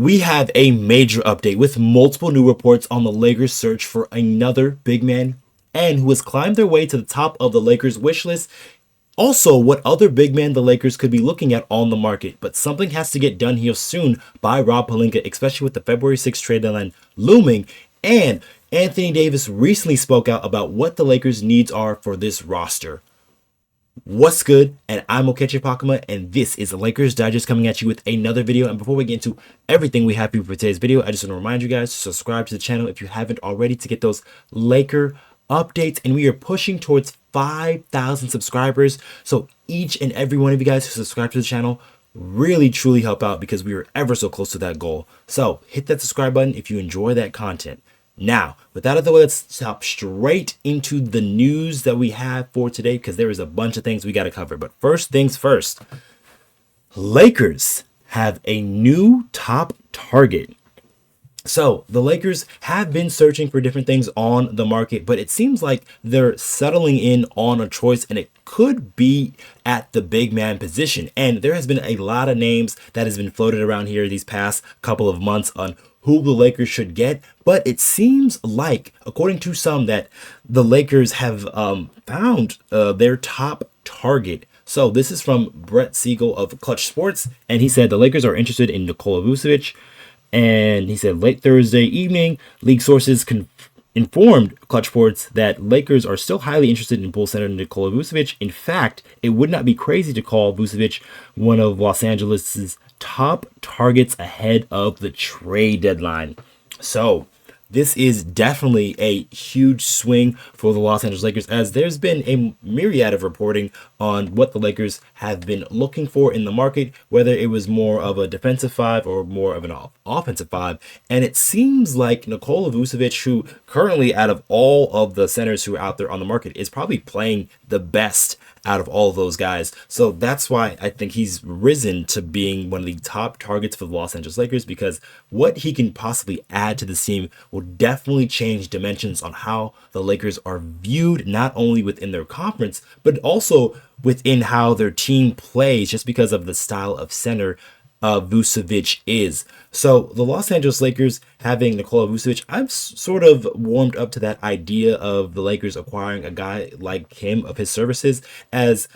We have a major update with multiple new reports on the Lakers' search for another big man and who has climbed their way to the top of the Lakers' wish list. Also, what other big man the Lakers could be looking at on the market. But something has to get done here soon by Rob Pelinka, especially with the February 6th trade deadline looming. And Anthony Davis recently spoke out about what the Lakers' needs are for this roster. What's good? And I'm Okechi Apakama, and this is the Lakers Digest coming at you with another video. And before we get into everything we have for you for today's video, I just want to remind you guys to subscribe to the channel if you haven't already to get those Laker updates. And we are pushing towards 5,000 subscribers. So each and every one of you guys who subscribe to the channel really truly help out because we are ever so close to that goal. So hit that subscribe button if you enjoy that content. Now, with that out of the way, let's hop straight into the news that we have for today because there is a bunch of things we got to cover. But first things first, Lakers have a new top target. So the Lakers have been searching for different things on the market, but it seems like they're settling in on a choice, and it could be at the big man position. And there has been a lot of names that has been floated around here these past couple of months on who the Lakers should get, but it seems like, according to some, that the Lakers have found their top target. So this is from Brett Siegel of Clutch Sports, and he said the Lakers are interested in Nikola Vucevic. And he said late Thursday evening, league sources informed Clutch Sports that Lakers are still highly interested in Bulls center Nikola Vucevic. In fact, it would not be crazy to call Vucevic one of Los Angeles' top targets ahead of the trade deadline. So this is definitely a huge swing for the Los Angeles Lakers, as there's been a myriad of reporting on what the Lakers have been looking for in the market, whether it was more of a defensive five or more of an offensive five. And it seems like Nikola Vucevic, who currently out of all of the centers who are out there on the market, is probably playing the best out of all of those guys. So that's why I think he's risen to being one of the top targets for the Los Angeles Lakers, because what he can possibly add to this team will definitely change dimensions on how the Lakers are viewed, not only within their conference, but also within how their team plays, just because of the style of center Vucevic is. So the Los Angeles Lakers having Nikola Vucevic, I've sort of warmed up to that idea of the Lakers acquiring a guy like him, of his services, as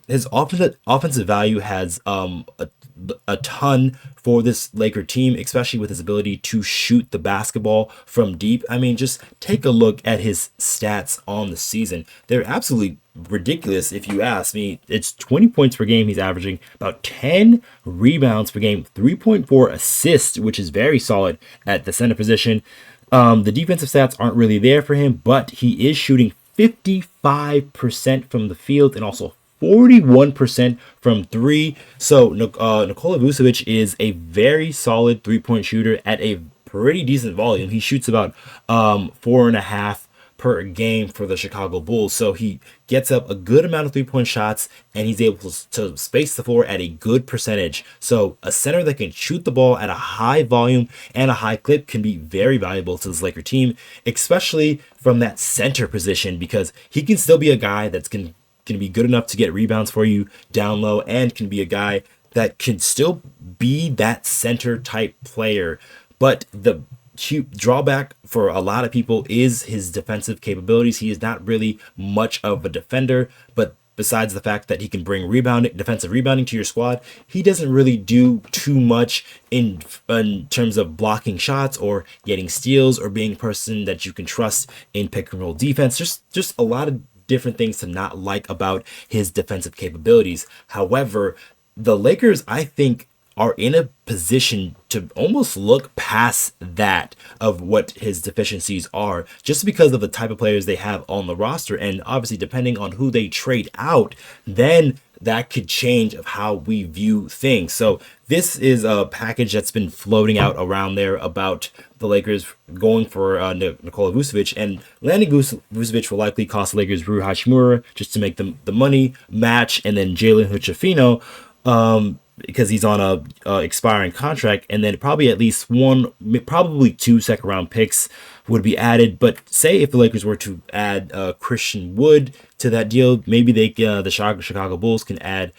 his offensive value has a ton for this Laker team, especially with his ability to shoot the basketball from deep. I mean, just take a look at his stats on the season. They're absolutely ridiculous if you ask me. It's 20 points per game he's averaging, about 10 rebounds per game, 3.4 assists, which is very solid at the center position. The defensive stats aren't really there for him, but he is shooting 55% from the field and also 41% from three. So Nikola Vucevic is a very solid three-point shooter at a pretty decent volume. He shoots about 4.5 per game for the Chicago Bulls. So he gets up a good amount of three-point shots, and he's able to space the floor at a good percentage. So a center that can shoot the ball at a high volume and a high clip can be very valuable to this Laker team, especially from that center position, because he can still be a guy that's can be good enough to get rebounds for you down low, and can be a guy that can still be that center type player. But the drawback for a lot of people is his defensive capabilities. He is not really much of a defender, but besides the fact that he can bring defensive rebounding to your squad, he doesn't really do too much in terms of blocking shots or getting steals or being a person that you can trust in pick and roll defense. Just a lot of different things to not like about his defensive capabilities. However, the Lakers, I think, are in a position to almost look past that of what his deficiencies are, just because of the type of players they have on the roster. And obviously, depending on who they trade out, then that could change of how we view things. So this is a package that's been floating out around there about the Lakers going for Nikola Vucevic, and landing Vucevic will likely cost the Lakers Rui Hachimura just to make the money match, and then Jalen Hood-Schifino, because he's on a expiring contract, and then probably at least probably 2 second round picks would be added. But say if the Lakers were to add Christian Wood to that deal, maybe the Chicago Bulls can add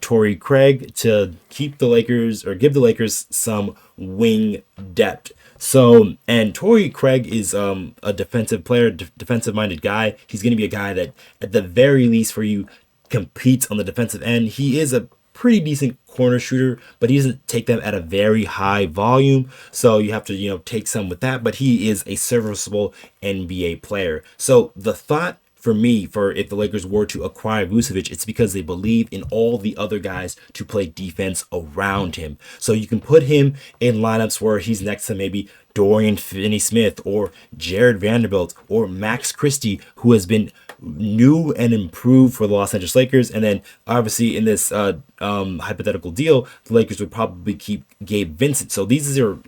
Torrey Craig to keep the Lakers or give the Lakers some wing depth. So, and Torrey Craig is a defensive player, defensive minded guy. He's going to be a guy that, at the very least, for you, competes on the defensive end. He is a pretty decent corner shooter, but he doesn't take them at a very high volume. So you have to, take some with that. But he is a serviceable NBA player. So the thought for me, for if the Lakers were to acquire Vucevic, it's because they believe in all the other guys to play defense around him. So you can put him in lineups where he's next to maybe Dorian Finney-Smith or Jared Vanderbilt or Max Christie, who has been new and improved for the Los Angeles Lakers. And then obviously in this hypothetical deal, the Lakers would probably keep Gabe Vincent. So these are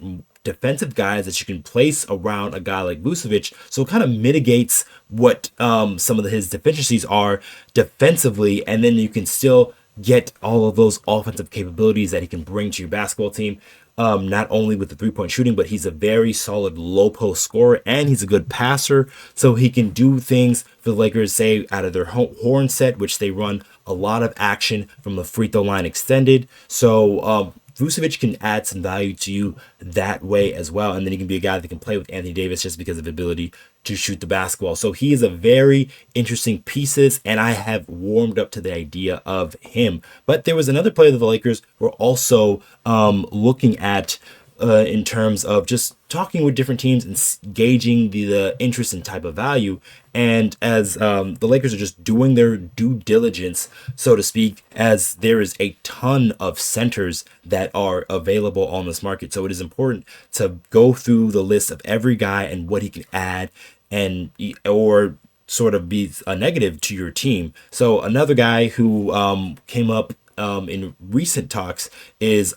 defensive guys that you can place around a guy like Vucevic, so it kind of mitigates what some of his deficiencies are defensively, and then you can still get all of those offensive capabilities that he can bring to your basketball team. Not only with the three-point shooting, but he's a very solid low post scorer, and he's a good passer, so he can do things for the Lakers, say out of their horn set, which they run a lot of action from the free throw line extended. So Vucevic can add some value to you that way as well. And then he can be a guy that can play with Anthony Davis just because of ability to shoot the basketball. So he is a very interesting pieces, and I have warmed up to the idea of him. But there was another player that the Lakers were also looking at in terms of just talking with different teams and gauging the interest and type of value. And as the Lakers are just doing their due diligence, so to speak, as there is a ton of centers that are available on this market. So it is important to go through the list of every guy and what he can add and or sort of be a negative to your team. So another guy who came up in recent talks is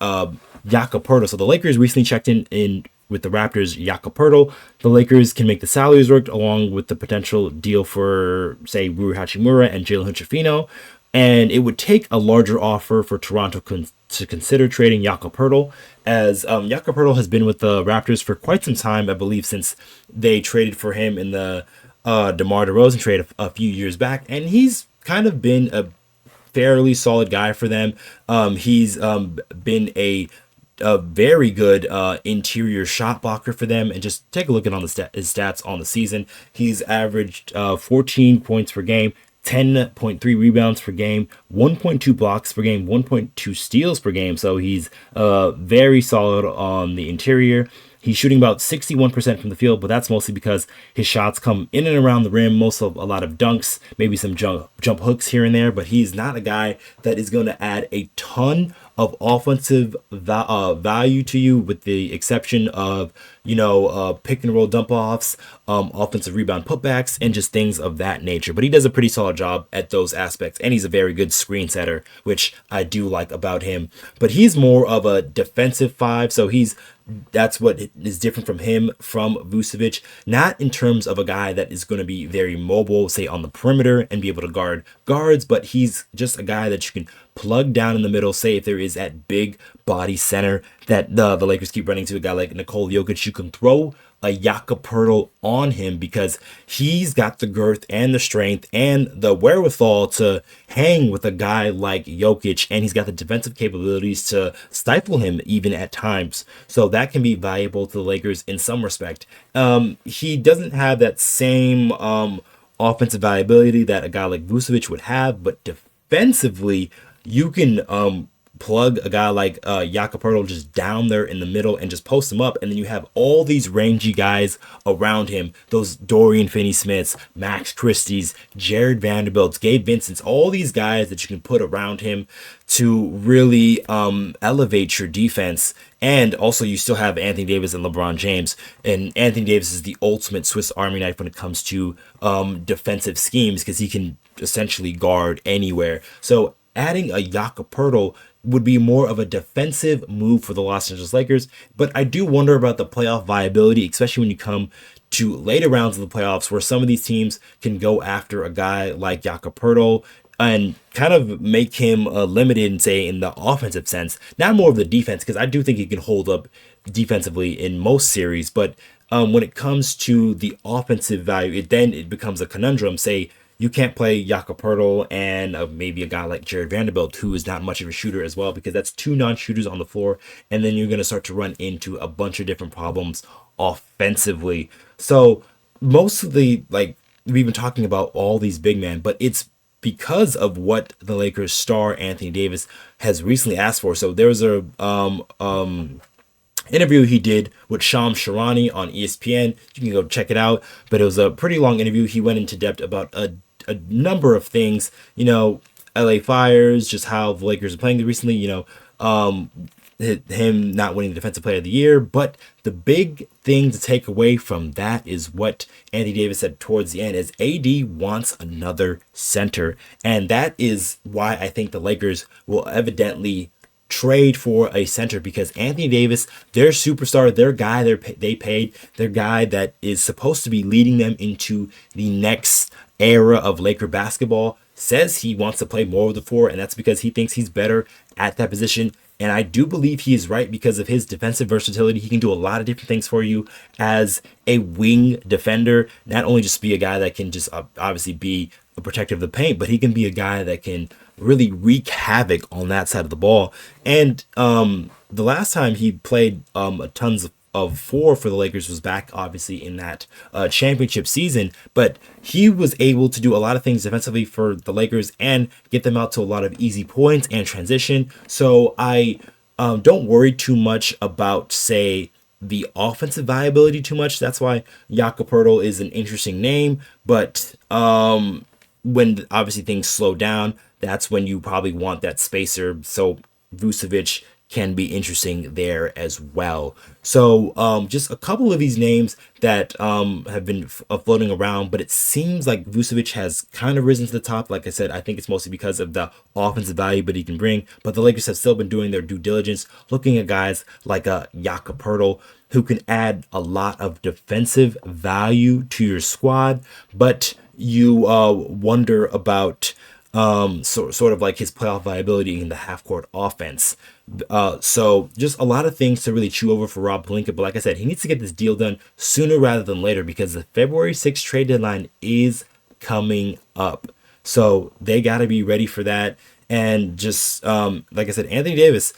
Jakob Poeltl. So the Lakers recently checked in with the Raptors, Jakob Poeltl. The Lakers can make the salaries work along with the potential deal for, say, Rui Hachimura and Jalen Hood-Schifino. And it would take a larger offer for Toronto to consider trading Jakob Poeltl, as Jakob Poeltl has been with the Raptors for quite some time, I believe, since they traded for him in the DeMar DeRozan trade a few years back. And he's kind of been a fairly solid guy for them. He's been a very good interior shot blocker for them. And just take a look at his stats on the season. He's averaged 14 points per game, 10.3 rebounds per game, 1.2 blocks per game, 1.2 steals per game. So he's very solid on the interior. He's shooting about 61% from the field, but that's mostly because his shots come in and around the rim, a lot of dunks, maybe some jump hooks here and there, but he's not a guy that is going to add a ton of offensive value to you, with the exception of, pick and roll dump offs, offensive rebound putbacks, and just things of that nature. But he does a pretty solid job at those aspects, and he's a very good screen setter, which I do like about him. But he's more of a defensive five, so that's what is different from him from Vucevic. Not in terms of a guy that is going to be very mobile, say on the perimeter, and be able to guard guards, but he's just a guy that you can plug down in the middle. Say if there is that big body center that the Lakers keep running to, a guy like Nikola Jokic, you can throw a Jakob Poeltl on him because he's got the girth and the strength and the wherewithal to hang with a guy like Jokic, and he's got the defensive capabilities to stifle him even at times. So that can be valuable to the Lakers in some respect. He doesn't have that same offensive valuability that a guy like Vucevic would have, but defensively, you can plug a guy like Jakob Poeltl just down there in the middle and just post him up, and then you have all these rangy guys around him, those Dorian Finney-Smiths, Max Christie's, Jared Vanderbilt's, Gabe Vincent's, all these guys that you can put around him to really elevate your defense. And also you still have Anthony Davis and LeBron James, and Anthony Davis is the ultimate Swiss Army knife when it comes to defensive schemes, because he can essentially guard anywhere. So adding a Jakob Poeltl would be more of a defensive move for the Los Angeles Lakers. But I do wonder about the playoff viability, especially when you come to later rounds of the playoffs, where some of these teams can go after a guy like Jakob Poeltl and kind of make him limited, and say in the offensive sense, not more of the defense, because I do think he can hold up defensively in most series. But when it comes to the offensive value, it becomes a conundrum. Say you can't play Jakob Poeltl and maybe a guy like Jared Vanderbilt, who is not much of a shooter as well, because that's two non-shooters on the floor, and then you're going to start to run into a bunch of different problems offensively. So most of the, like, we've been talking about all these big men, but it's because of what the Lakers star Anthony Davis has recently asked for. So there was a interview he did with Shams Charania on ESPN. You can go check it out. But it was a pretty long interview. He went into depth about a number of things. You know, LA Fires, just how the Lakers are playing recently. You know, him not winning the Defensive Player of the Year. But the big thing to take away from that is what Anthony Davis said towards the end is AD wants another center. And that is why I think the Lakers will evidently trade for a center, because Anthony Davis, their superstar, their guy they paid, their guy that is supposed to be leading them into the next era of Laker basketball, says he wants to play more of the four, and that's because he thinks he's better at that position. And I do believe he is right because of his defensive versatility. He can do a lot of different things for you as a wing defender, not only just be a guy that can just obviously be a protector of the paint, but he can be a guy that can really wreak havoc on that side of the ball. And the last time he played tons of four for the Lakers was back obviously in that championship season, but he was able to do a lot of things defensively for the Lakers and get them out to a lot of easy points and transition. So I don't worry too much about, say, the offensive viability too much. That's why Jakob Poeltl is an interesting name, but when obviously things slow down, that's when you probably want that spacer. So Vucevic can be interesting there as well. So just a couple of these names that have been floating around, but it seems like Vucevic has kind of risen to the top. Like I said, I think it's mostly because of the offensive value that he can bring, but the Lakers have still been doing their due diligence, looking at guys like Jakob Poeltl, who can add a lot of defensive value to your squad, but you wonder about sort of like his playoff viability in the half-court offense. So just a lot of things to really chew over for Rob Pelinka. But like I said, he needs to get this deal done sooner rather than later, because the February 6th trade deadline is coming up. So they got to be ready for that. And just like I said, Anthony Davis,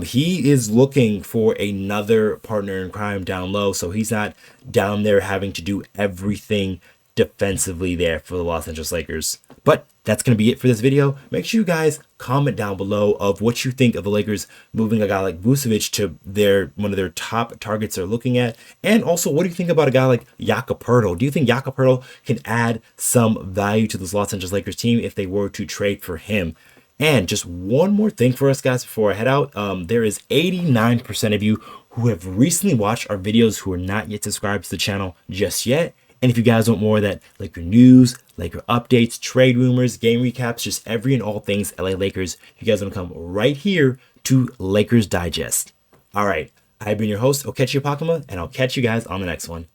he is looking for another partner in crime down low, so he's not down there having to do everything defensively there for the Los Angeles Lakers. But that's going to be it for this video. Make sure you guys comment down below of what you think of the Lakers moving a guy like Vucevic to one of their top targets they're looking at. And also, what do you think about a guy like Jakob Poeltl? Do you think Jakob Poeltl can add some value to this Los Angeles Lakers team if they were to trade for him? And just one more thing for us guys before I head out. There is 89% of you who have recently watched our videos who are not yet subscribed to the channel just yet. And if you guys want more of that Laker news, Laker updates, trade rumors, game recaps, just every and all things LA Lakers, you guys want to come right here to Lakers Digest. All right, I've been your host, Okechi Apakama, and I'll catch you guys on the next one.